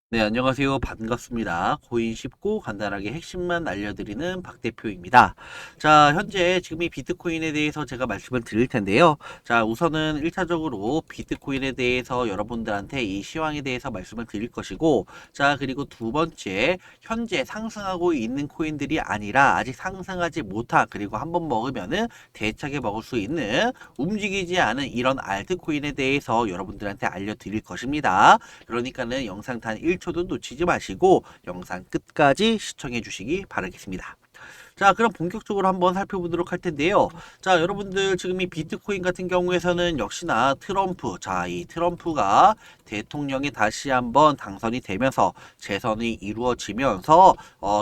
네, 안녕하세요. 반갑습니다. 코인 쉽고 간단하게 핵심만 알려드리는 박 대표입니다. 자, 현재 지금 이 비트코인에 대해서 제가 말씀을 드릴 텐데요. 자, 우선은 1차적으로 비트코인에 대해서 여러분들한테 이 시황에 대해서 말씀을 드릴 것이고, 자, 그리고 두 번째, 현재 상승하고 있는 코인들이 아니라 아직 상승하지 못한, 그리고 한번 먹으면은 대차게 먹을 수 있는 움직이지 않은 이런 알트코인에 대해서 여러분들한테 알려드릴 것입니다. 그러니까는 영상 단 1초도 놓치지 마시고 영상 끝까지 시청해 주시기 바라겠습니다. 자, 그럼 본격적으로 한번 살펴보도록 할 텐데요. 자, 여러분들 지금 이 비트코인 같은 경우에서는 역시나 트럼프, 자, 이 트럼프가 대통령이 다시 한번 당선이 되면서 재선이 이루어지면서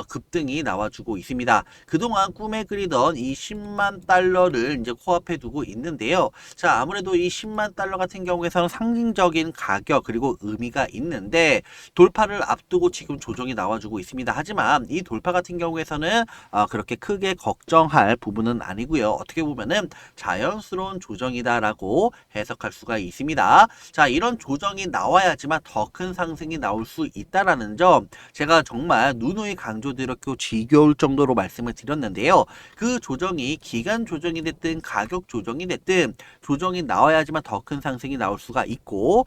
급등이 나와주고 있습니다. 그동안 꿈에 그리던 이 10만 달러를 이제 코앞에 두고 있는데요. 자, 아무래도 이 10만 달러 같은 경우에서는 상징적인 가격 그리고 의미가 있는데 돌파를 앞두고 지금 조정이 나와주고 있습니다. 하지만 이 돌파 같은 경우에서는 그렇게 크게 걱정할 부분은 아니고요. 어떻게 보면은 자연스러운 조정이다라고 해석할 수가 있습니다. 자, 이런 조정이 나와야지만 더 큰 상승이 나올 수 있다라는 점 제가 정말 누누이 강조드렸고 지겨울 정도로 말씀을 드렸는데요. 그 조정이 기간 조정이 됐든 가격 조정이 됐든 조정이 나와야지만 더 큰 상승이 나올 수가 있고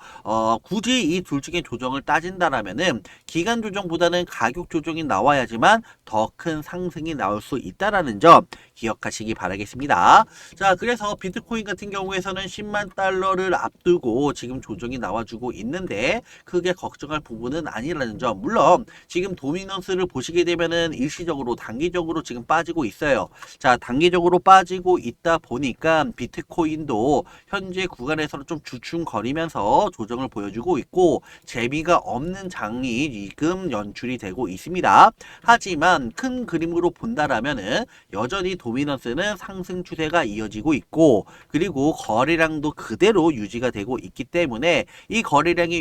굳이 이 둘 중에 조정을 따진다라면은 기간 조정보다는 가격 조정이 나와야지만 더 큰 상승이 나올 수 있다라는 점 기억하시기 바라겠습니다. 자, 그래서 비트코인 같은 경우에서는 10만 달러를 앞두고 지금 조정이 나와주고 있는데 크게 걱정할 부분은 아니라는 점. 물론 지금 도미넌스를 보시게 되면은 일시적으로 단기적으로 지금 빠지고 있어요. 자, 단기적으로 빠지고 있다 보니까 비트코인도 현재 구간에서는 좀 주춤거리면서 조정을 보여주고 있고 재미가 없는 장이 지금 연출이 되고 있습니다. 하지만 큰 그림으로 본다라면은 여전히 도미넌스는 상승 추세가 이어지고 있고 그리고 거래량도 그대로 유지가 되고 있기 때문에 이 거래량이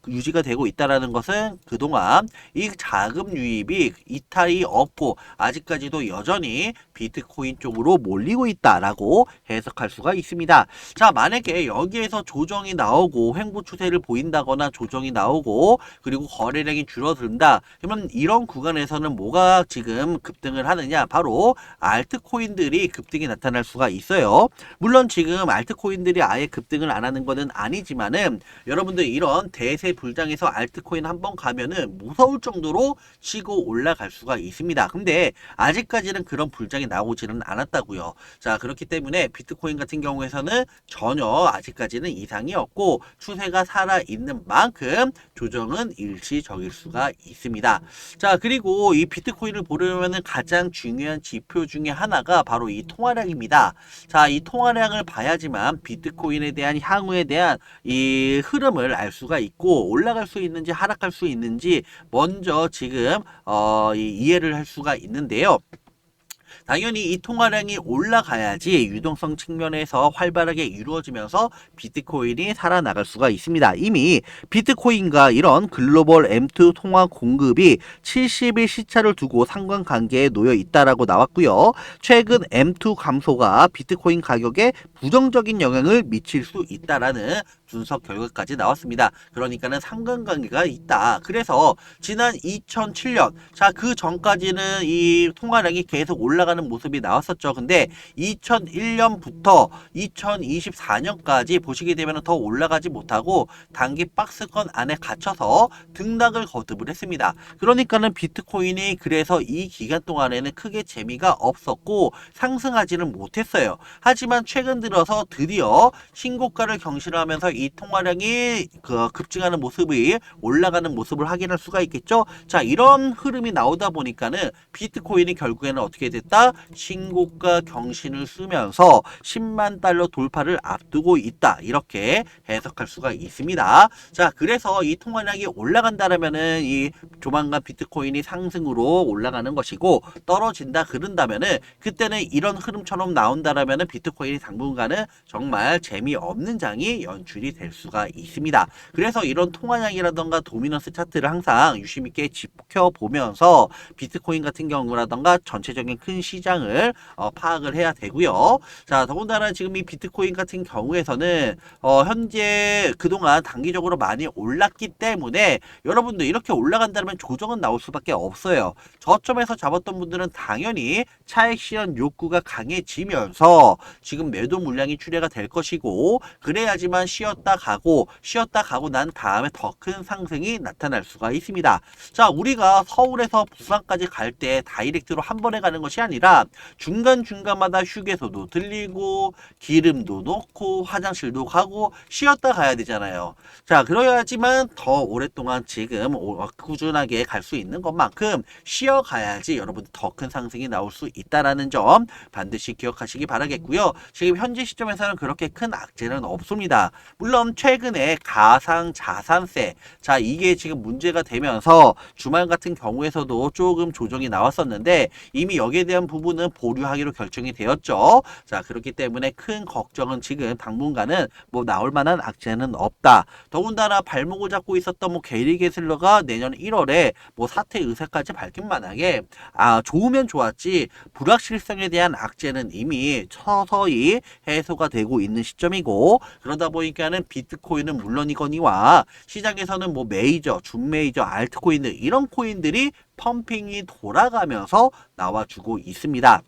유지가 되고 있다라는 것은 그동안 이 자금 유입이 이탈이 없고 아직까지도 여전히 비트코인 쪽으로 몰리고 있다라고 해석할 수가 있습니다. 자, 만약에 여기에서 조정이 나오고 횡보 추세를 보인다거나 조정이 나오고 그리고 거래량이 줄어든다. 그러면 이런 구간에서는 뭐가 지금 급등을 하느냐? 바로 알트코인들이 급등이 나타날 수가 있어요. 물론 지금 알트코인들이 아예 급등을 안 하는 것은 아니지만은 여러분들 이런 대세 불장에서 알트코인 한번 가면은 무서울 정도로 치고 올라갈 수가 있습니다. 근데 아직까지는 그런 불장이 나오지는 않았다고요. 자, 그렇기 때문에 비트코인 같은 경우에서는 전혀 아직까지는 이상이 없고 추세가 살아있는 만큼 조정은 일시적일 수가 있습니다. 자, 그리고 이 비트코인을 보려면 가장 중요한 지표 중에 하나가 바로 이 통화량입니다. 자, 이 통화량을 봐야지만 비트코인에 대한 향후에 대한 이 흐름을 알 수가 있고 올라갈 수 있는지 하락할 수 있는지 먼저 지금 이해를 할 수가 있는데요. 당연히 이 통화량이 올라가야지 유동성 측면에서 활발하게 이루어지면서 비트코인이 살아나갈 수가 있습니다. 이미 비트코인과 이런 글로벌 M2 통화 공급이 70일 시차를 두고 상관관계에 놓여 있다라고 나왔고요. 최근 M2 감소가 비트코인 가격에 부정적인 영향을 미칠 수 있다라는 분석 결과까지 나왔습니다. 그러니까는 상관관계가 있다. 그래서 지난 2007년, 자, 그 전까지는 이 통화량이 계속 올라가는 모습이 나왔었죠. 근데 2001년부터 2024년까지 보시게 되면 더 올라가지 못하고 단기 박스권 안에 갇혀서 등락을 거듭을 했습니다. 그러니까는 비트코인이 그래서 이 기간 동안에는 크게 재미가 없었고 상승하지는 못했어요. 하지만 최근 들어서 드디어 신고가를 경신하면서 이 통화량이 급증하는 모습이 올라가는 모습을 확인할 수가 있겠죠. 자, 이런 흐름이 나오다 보니까는 비트코인이 결국에는 어떻게 됐다? 신고가 경신을 쓰면서 10만 달러 돌파를 앞두고 있다. 이렇게 해석할 수가 있습니다. 자, 그래서 이 통화량이 올라간다라면은 이 조만간 비트코인이 상승으로 올라가는 것이고 떨어진다 그런다면은 그때는 이런 흐름처럼 나온다라면은 비트코인이 당분간은 정말 재미없는 장이 연출이 유입이 될 수가 있습니다. 그래서 이런 통화량이라던가 도미넌스 차트를 항상 유심 있게 지켜보면서 비트코인 같은 경우라던가 전체적인 큰 시장을 파악을 해야 되고요. 자, 더군다나 지금 이 비트코인 같은 경우에서는 현재 그동안 단기적으로 많이 올랐기 때문에 여러분들 이렇게 올라간다면 조정은 나올 수밖에 없어요. 저점에서 잡았던 분들은 당연히 차익 실현 욕구가 강해지면서 지금 매도 물량이 출회가 될 것이고, 그래야지만 쉬었다 가고 난 다음에 더 큰 상승이 나타날 수가 있습니다. 자, 우리가 서울에서 부산까지 갈 때 다이렉트로 한 번에 가는 것이 아니라 중간중간마다 휴게소도 들리고 기름도 넣고 화장실도 가고 쉬었다 가야 되잖아요. 자, 그래야지만 더 오랫동안 지금 꾸준하게 갈 수 있는 것만큼 쉬어가야지 여러분들 더 큰 상승이 나올 수 있다라는 점 반드시 기억하시기 바라겠고요. 지금 현재 시점에서는 그렇게 큰 악재는 없습니다. 물론 최근에 가상자산세, 자, 이게 지금 문제가 되면서 주말 같은 경우에서도 조금 조정이 나왔었는데 이미 여기에 대한 부분은 보류하기로 결정이 되었죠. 자, 그렇기 때문에 큰 걱정은 지금 당분간은 뭐 나올 만한 악재는 없다. 더군다나 발목을 잡고 있었던 뭐 게리 게슬러가 내년 1월에 뭐 사퇴 의사까지 밝힌 만하게 좋으면 좋았지 불확실성에 대한 악재는 이미 서서히 해소가 되고 있는 시점이고, 그러다 보니까는 비트코인은 물론이거니와 시장에서는 뭐 메이저, 준메이저, 알트코인들 이런 코인들이 펌핑이 돌아가면서 나와주고 있습니다.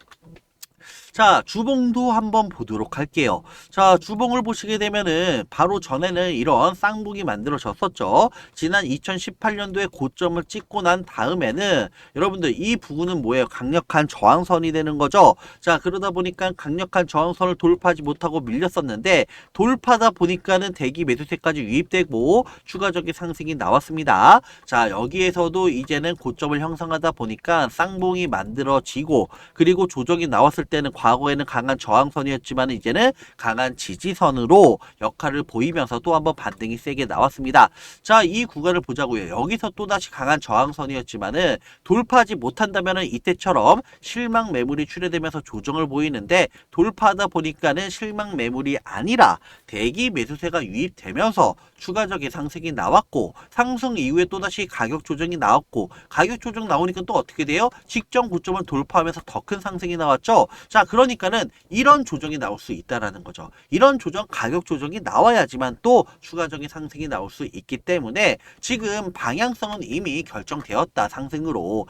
자, 주봉도 한번 보도록 할게요. 자, 주봉을 보시게 되면은 바로 전에는 이런 쌍봉이 만들어졌었죠. 지난 2018년도에 고점을 찍고 난 다음에는 여러분들 이 부분은 뭐예요? 강력한 저항선이 되는 거죠. 자, 그러다 보니까 강력한 저항선을 돌파하지 못하고 밀렸었는데 돌파다 보니까는 대기 매수세까지 유입되고 추가적인 상승이 나왔습니다. 자, 여기에서도 이제는 고점을 형성하다 보니까 쌍봉이 만들어지고, 그리고 조정이 나왔을 때는 과거에는 강한 저항선이었지만 이제는 강한 지지선으로 역할을 보이면서 또 한번 반등이 세게 나왔습니다. 자, 이 구간을 보자고요. 여기서 또다시 강한 저항선이었지만은 돌파하지 못한다면은 이때처럼 실망 매물이 출회되면서 조정을 보이는데, 돌파하다 보니까는 실망 매물이 아니라 대기 매수세가 유입되면서 추가적인 상승이 나왔고, 상승 이후에 또다시 가격 조정이 나왔고, 가격 조정 나오니까 또 어떻게 돼요? 직전 고점을 돌파하면서 더 큰 상승이 나왔죠. 자, 그러니까는 이런 조정이 나올 수 있다라는 거죠. 이런 조정, 가격 조정이 나와야지만 또 추가적인 상승이 나올 수 있기 때문에 지금 방향성은 이미 결정되었다. 상승으로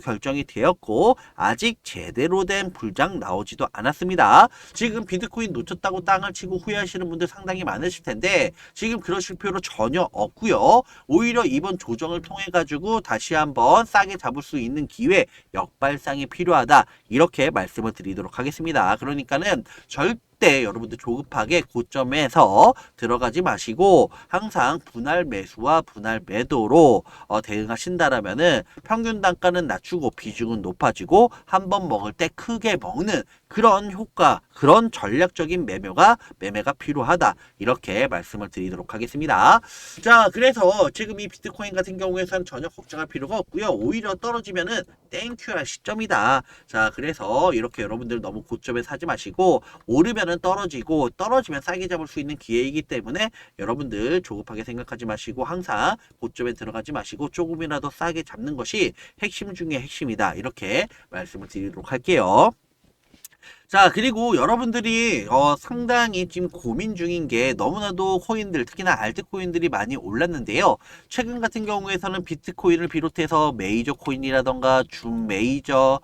결정이 되었고, 아직 제대로 된 불장 나오지도 않았습니다. 지금 비트코인 놓쳤다고 땅을 치고 후회하시는 분들 상당히 많으실 텐데 지금 그러실 필요 전혀 없고요. 오히려 이번 조정을 통해 가지고 다시 한번 싸게 잡을 수 있는 기회, 역발상이 필요하다. 이렇게 말씀을 드리도록 하겠습니다. 그러니까는 절대 여러분들 조급하게 고점에서 들어가지 마시고 항상 분할 매수와 분할 매도로 대응하신다라면은 평균 단가는 낮추고 비중은 높아지고 한 번 먹을 때 크게 먹는 그런 효과, 그런 전략적인 매매가 필요하다. 이렇게 말씀을 드리도록 하겠습니다. 자, 그래서 지금 이 비트코인 같은 경우에서는 전혀 걱정할 필요가 없고요. 오히려 떨어지면은 땡큐할 시점이다. 자, 그래서 이렇게 여러분들 너무 고점에 사지 마시고 오르면은 떨어지고 떨어지면 싸게 잡을 수 있는 기회이기 때문에 여러분들 조급하게 생각하지 마시고 항상 고점에 들어가지 마시고 조금이라도 싸게 잡는 것이 핵심 중에 핵심이다. 이렇게 말씀을 드리도록 할게요. 자, 그리고 여러분들이 상당히 지금 고민 중인 게 너무나도 코인들, 특히나 알트코인들이 많이 올랐는데요. 최근 같은 경우에서는 비트코인을 비롯해서 메이저 코인이라던가 준 메이저,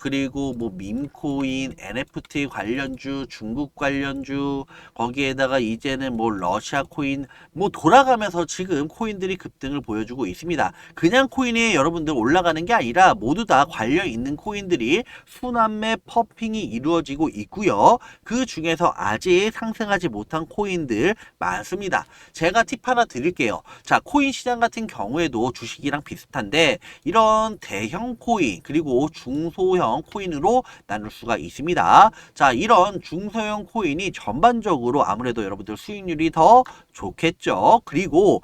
그리고 뭐 밈코인, NFT 관련주, 중국 관련주, 거기에다가 이제는 뭐 러시아 코인, 뭐 돌아가면서 지금 코인들이 급등을 보여주고 있습니다. 그냥 코인이 여러분들 올라가는 게 아니라 모두 다 관련 있는 코인들이 순환매 퍼핑이 이루어지고 있고요. 그 중에서 아직 상승하지 못한 코인들 많습니다. 제가 팁 하나 드릴게요. 자, 코인 시장 같은 경우에도 주식이랑 비슷한데 이런 대형 코인 그리고 중소형 코인으로 나눌 수가 있습니다. 자, 이런 중소형 코인이 전반적으로 아무래도 여러분들 수익률이 더 좋겠죠. 그리고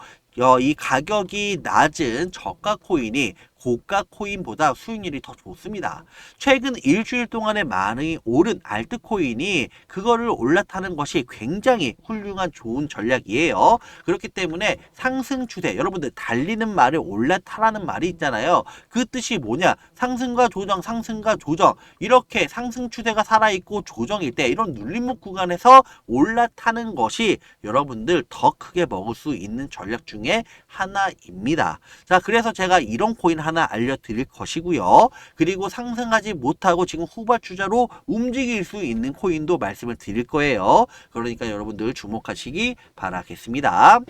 이 가격이 낮은 저가 코인이 고가 코인보다 수익률이 더 좋습니다. 최근 일주일 동안에 많이 오른 알트코인이 그거를 올라타는 것이 굉장히 훌륭한 좋은 전략이에요. 그렇기 때문에 상승 추세, 여러분들 달리는 말에 올라타라는 말이 있잖아요. 그 뜻이 뭐냐? 상승과 조정, 상승과 조정. 이렇게 상승 추세가 살아있고 조정일 때 이런 눌림목 구간에서 올라타는 것이 여러분들 더 크게 먹을 수 있는 전략 중에 하나입니다. 자, 그래서 제가 이런 코인 하나 알려드릴 것이고요. 그리고 상승하지 못하고 지금 후발주자로 움직일 수 있는 코인도 말씀을 드릴 거예요. 그러니까 여러분들 주목하시기 바라겠습니다.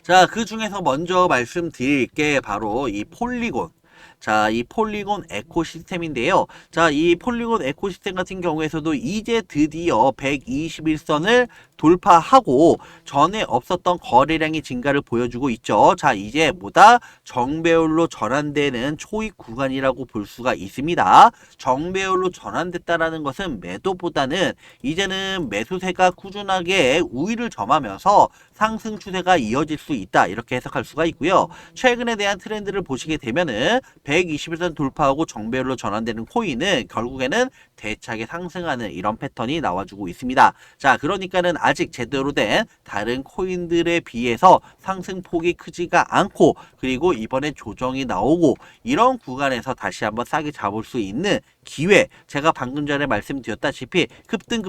자, 그 중에서 먼저 말씀드릴 게 바로 이 폴리곤. 자, 이 폴리곤 에코시스템인데요. 자, 이 폴리곤 에코시스템 같은 경우에서도 이제 드디어 121선을 돌파하고 전에 없었던 거래량의 증가를 보여주고 있죠. 자, 이제 뭐다? 정배열로 전환되는 초입 구간이라고 볼 수가 있습니다. 정배열로 전환됐다라는 것은 매도보다는 이제는 매수세가 꾸준하게 우위를 점하면서 상승 추세가 이어질 수 있다. 이렇게 해석할 수가 있고요. 최근에 대한 트렌드를 보시게 되면은 121선 돌파하고 정배열로 전환되는 코인은 결국에는 대차게 상승하는 이런 패턴이 나와주고 있습니다. 자, 그러니까는 아직 제대로 된 다른 코인들에 비해서 상승폭이 크지가 않고, 그리고 이번에 조정이 나오고 이런 구간에서 다시 한번 싸게 잡을 수 있는 기회, 제가 방금 전에 말씀드렸다시피 급등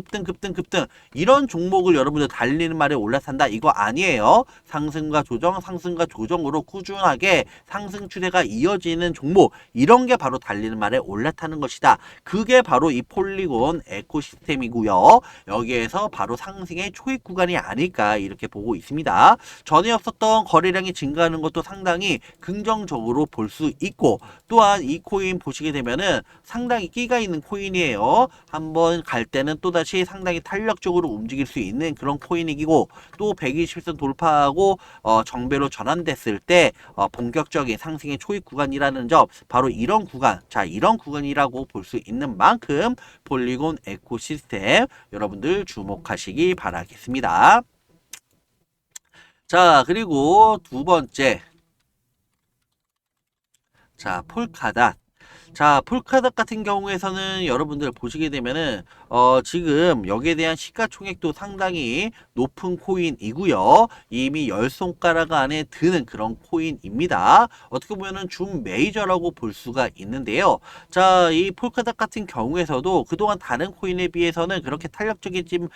이런 종목을 여러분들 달리는 말에 올라탄다 이거 아니에요. 상승과 조정으로 꾸준하게 상승 추세가 이어지는 종목, 이런 게 바로 달리는 말에 올라타는 것이다. 그게 바로 이 폴리곤 에코시스템이고요. 여기에서 바로 상승의 초입 구간이 아닐까 이렇게 보고 있습니다. 전에 없었던 거래량이 증가하는 것도 상당히 긍정적으로 볼 수 있고, 또한 이 코인 보시게 되면은 상당히 끼가 있는 코인이에요. 한번 갈 때는 또다시 상당히 탄력적으로 움직일 수 있는 그런 코인이고, 또 120선 돌파하고 정배로 전환됐을 때 본격적인 상승의 초입 구간이라는 점, 바로 이런 구간, 자, 이런 구간이라고 볼 수 있는 만큼 폴리곤 에코시스템 여러분들 주목하시기 바라겠습니다. 자, 그리고 두 번째, 자, 폴카닷. 자, 폴카닷 같은 경우에서는 여러분들 보시게 되면은 지금 여기에 대한 시가총액도 상당히 높은 코인이고요. 이미 10손가락 안에 드는 그런 코인입니다. 어떻게 보면은 준 메이저라고 볼 수가 있는데요. 자, 이 폴카닷 같은 경우에서도 그동안 다른 코인에 비해서는 그렇게 탄력적인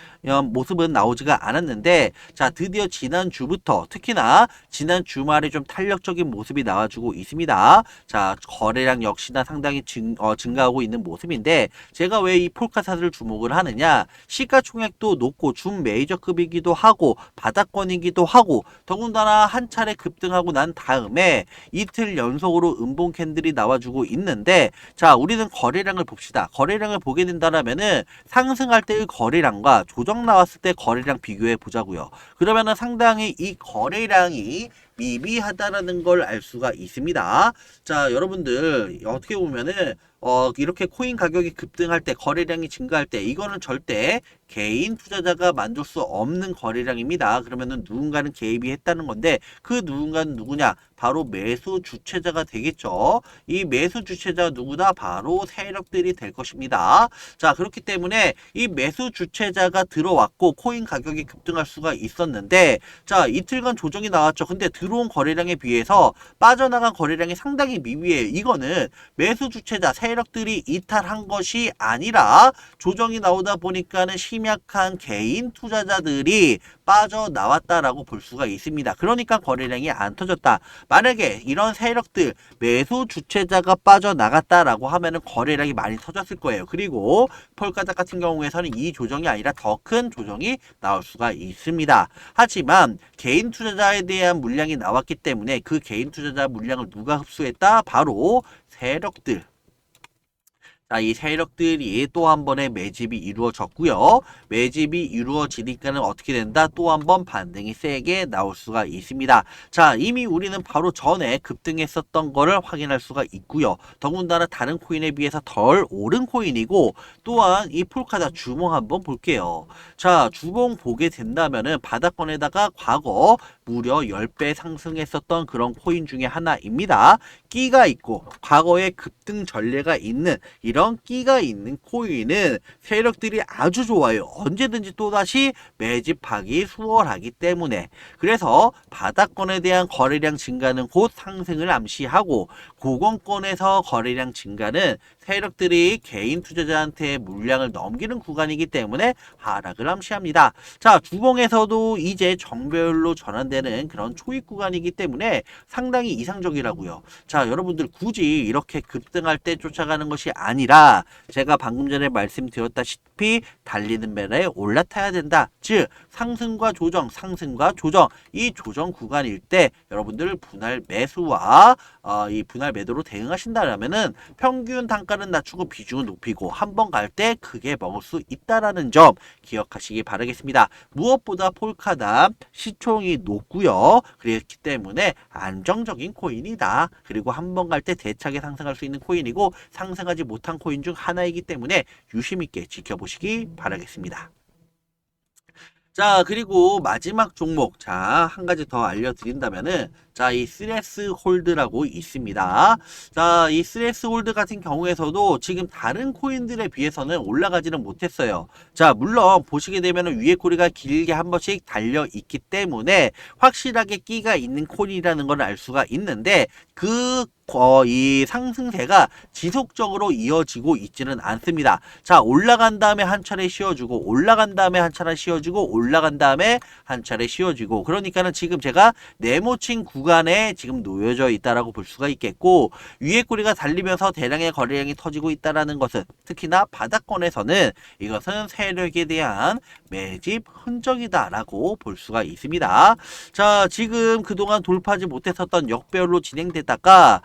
모습은 나오지가 않았는데, 자, 드디어 지난주부터 특히나 지난 주말에 좀 탄력적인 모습이 나와주고 있습니다. 자, 거래량 역시나 상당히 증가하고 있는 모습인데, 제가 왜 이 폴카닷을 주목을 하느냐, 시가총액도 높고 준 메이저급이기도 하고 바닥권이기도 하고, 더군다나 한 차례 급등하고 난 다음에 이틀 연속으로 음봉 캔들이 나와주고 있는데, 자, 우리는 거래량을 봅시다. 거래량을 보게 된다면은 상승할 때의 거래량과 조정 나왔을 때 거래량 비교해 보자고요. 그러면은 상당히 이 거래량이 미비하다라는 걸 알 수가 있습니다. 자, 여러분들 어떻게 보면은 이렇게 코인 가격이 급등할 때, 거래량이 증가할 때, 이거는 절대 개인 투자자가 만들 수 없는 거래량입니다. 그러면은 누군가는 개입이 했다는 건데, 그 누군가는 누구냐? 바로 매수 주체자가 되겠죠. 이 매수 주체자 누구다? 바로 세력들이 될 것입니다. 자, 그렇기 때문에 이 매수 주체자가 들어왔고 코인 가격이 급등할 수가 있었는데, 자, 이틀간 조정이 나왔죠. 근데 들어온 거래량에 비해서 빠져나간 거래량이 상당히 미비해요. 이거는 매수 주체자 세력들이 이탈한 것이 아니라 조정이 나오다 보니까는 심약한 개인 투자자들이 빠져나왔다라고 볼 수가 있습니다. 그러니까 거래량이 안 터졌다. 만약에 이런 세력들, 매수 주체자가 빠져나갔다라고 하면은 거래량이 많이 터졌을 거예요. 그리고 폴카닷 같은 경우에서는 이 조정이 아니라 더 큰 조정이 나올 수가 있습니다. 하지만 개인 투자자에 대한 물량이 나왔기 때문에 그 개인 투자자 물량을 누가 흡수했다? 바로 세력들. 자, 이 세력들이 또 한 번의 매집이 이루어졌고요. 매집이 이루어지니까는 어떻게 된다? 또 한 번 반등이 세게 나올 수가 있습니다. 자, 이미 우리는 바로 전에 급등했었던 거를 확인할 수가 있고요. 더군다나 다른 코인에 비해서 덜 오른 코인이고, 또한 이 폴카다 주봉 한번 볼게요. 자, 주봉 보게 된다면은 바닥권에다가 과거 무려 10배 상승했었던 그런 코인 중에 하나입니다. 끼가 있고 과거에 급등 전례가 있는 이런 끼가 있는 코인은 세력들이 아주 좋아요. 언제든지 또다시 매집하기 수월하기 때문에. 그래서 바닥권에 대한 거래량 증가는 곧 상승을 암시하고, 고공권에서 거래량 증가는 세력들이 개인 투자자한테 물량을 넘기는 구간이기 때문에 하락을 암시합니다. 자, 주봉에서도 이제 정배열로 전환되는 그런 초입 구간이기 때문에 상당히 이상적이라고요. 자, 여러분들 굳이 이렇게 급등할 때 쫓아가는 것이 아니라 제가 방금 전에 말씀드렸다시피 달리는 배에 올라타야 된다. 즉 상승과 조정, 상승과 조정, 이 조정 구간일 때 여러분들 분할 매수와 이 분할 매도로 대응하신다면은 평균 단가는 낮추고 비중은 높이고 한 번 갈 때 크게 먹을 수 있다라는 점 기억하시기 바라겠습니다. 무엇보다 폴카다 시총이 높고요. 그렇기 때문에 안정적인 코인이다. 그리고 한 번 갈 때 대차게 상승할 수 있는 코인이고, 상승하지 못한 코인 중 하나이기 때문에 유심 있게 지켜보시기 바라겠습니다. 자, 그리고 마지막 종목, 자, 한 가지 더 알려드린다면은, 자, 이 스레스 홀드라고 있습니다. 자, 이 스레스 홀드 같은 경우에서도 지금 다른 코인들에 비해서는 올라가지는 못했어요. 자, 물론 보시게 되면은 위에 꼬리가 길게 한 번씩 달려 있기 때문에 확실하게 끼가 있는 코인이라는 걸 알 수가 있는데, 이 상승세가 지속적으로 이어지고 있지는 않습니다. 자, 올라간 다음에 한 차례 쉬어주고, 올라간 다음에 한 차례 쉬어주고, 올라간 다음에 한 차례 쉬어주고, 그러니까는 지금 제가 네모친 구간에 지금 놓여져 있다라고 볼 수가 있겠고, 위에 꼬리가 달리면서 대량의 거래량이 터지고 있다라는 것은, 특히나 바닥권에서는 이것은 세력에 대한 매집 흔적이다라고 볼 수가 있습니다. 자, 지금 그동안 돌파하지 못했었던 역배열로 진행되다가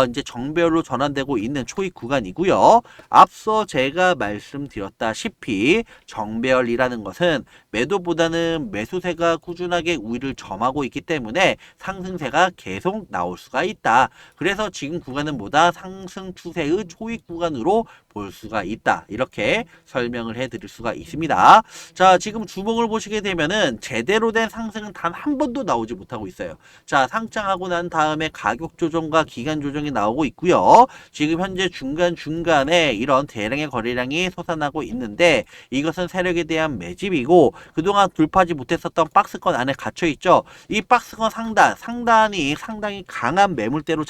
이제 정배열로 전환되고 있는 초입 구간이고요. 앞서 제가 말씀드렸다시피 정배열이라는 것은 매도보다는 매수세가 꾸준하게 우위를 점하고 있기 때문에 상승세가 계속 나올 수가 있다. 그래서 지금 구간은 뭐다? 상승 추세의 초입 구간으로 볼 수가 있다. 이렇게 설명을 해드릴 수가 있습니다. 자, 지금 주봉을 보시게 되면은 제대로 된 상승은 단 한 번도 나오지 못하고 있어요. 자, 상장하고 난 다음에 가격 조정과 기간 조정이 나오고 있고요. 지금 현재 중간중간에 이런 대량의 거래량이 솟아나고 있는데, 이것은 세력에 대한 매집이고, 그동안 돌파하지 못했었던 박스권 안에 갇혀 있죠. 이 박스권 상단이 상당히 강한 매물대로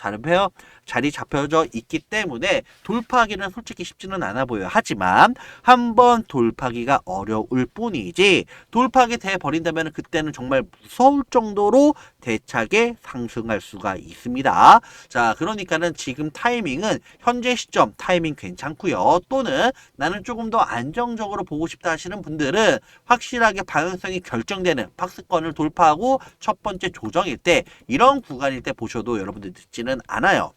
자리 잡혀져 있기 때문에 돌파하기는 솔직히 쉽지는 않아 보여요. 하지만 한번 돌파하기가 어려울 뿐이지, 돌파하게 돼 버린다면 그때는 정말 무서울 정도로 대차게 상승할 수가 있습니다. 자, 그러니까는 지금 타이밍은 현재 시점 타이밍 괜찮고요. 또는 나는 조금 더 안정적으로 보고 싶다 하시는 분들은 확실하게 방향성이 결정되는 박스권을 돌파하고 첫 번째 조정일 때, 이런 구간일 때 보셔도 여러분들 늦지는 않아요.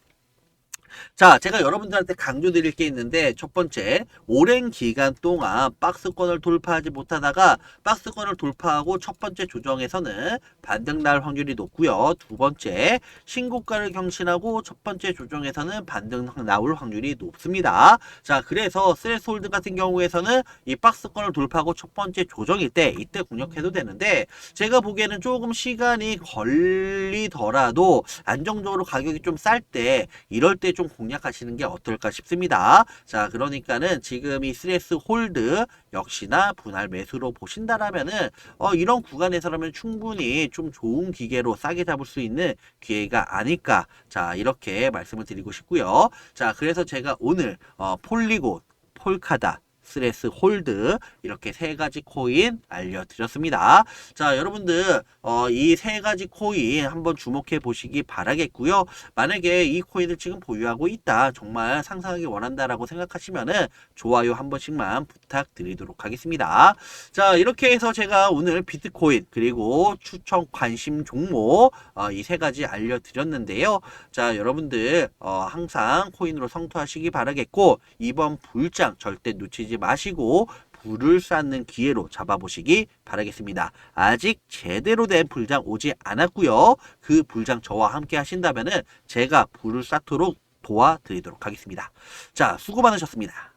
자, 제가 여러분들한테 강조드릴 게 있는데, 첫 번째, 오랜 기간 동안 박스권을 돌파하지 못하다가 박스권을 돌파하고 첫 번째 조정에서는 반등 날 확률이 높고요. 두 번째, 신고가를 경신하고 첫 번째 조정에서는 반등 나올 확률이 높습니다. 자, 그래서 스레스홀드 같은 경우에서는 이 박스권을 돌파하고 첫 번째 조정일 때 이때 공략해도 되는데, 제가 보기에는 조금 시간이 걸리더라도 안정적으로 가격이 좀 쌀 때, 이럴 때 좀 공략하시는 게 어떨까 싶습니다. 자, 그러니까는 지금 이 스레스 홀드 역시나 분할 매수로 보신다라면은 이런 구간에서라면 충분히 좀 좋은 기계로 싸게 잡을 수 있는 기회가 아닐까. 자, 이렇게 말씀을 드리고 싶고요. 자, 그래서 제가 오늘 폴리곤, 폴카다, 스레스 홀드 이렇게 세 가지 코인 알려드렸습니다. 자, 여러분들 이 세 가지 코인 한번 주목해 보시기 바라겠고요. 만약에 이 코인을 지금 보유하고 있다, 정말 상승하기 원한다라고 생각하시면은 좋아요 한 번씩만 부탁드리도록 하겠습니다. 자, 이렇게 해서 제가 오늘 비트코인 그리고 추천 관심 종목 이 세 가지 알려드렸는데요. 자, 여러분들 항상 코인으로 성투하시기 바라겠고, 이번 불장 절대 놓치지 마시고 불을 쌓는 기회로 잡아보시기 바라겠습니다. 아직 제대로 된 불장 오지 않았고요. 그 불장 저와 함께 하신다면은 제가 불을 쌓도록 도와드리도록 하겠습니다. 자, 수고 많으셨습니다.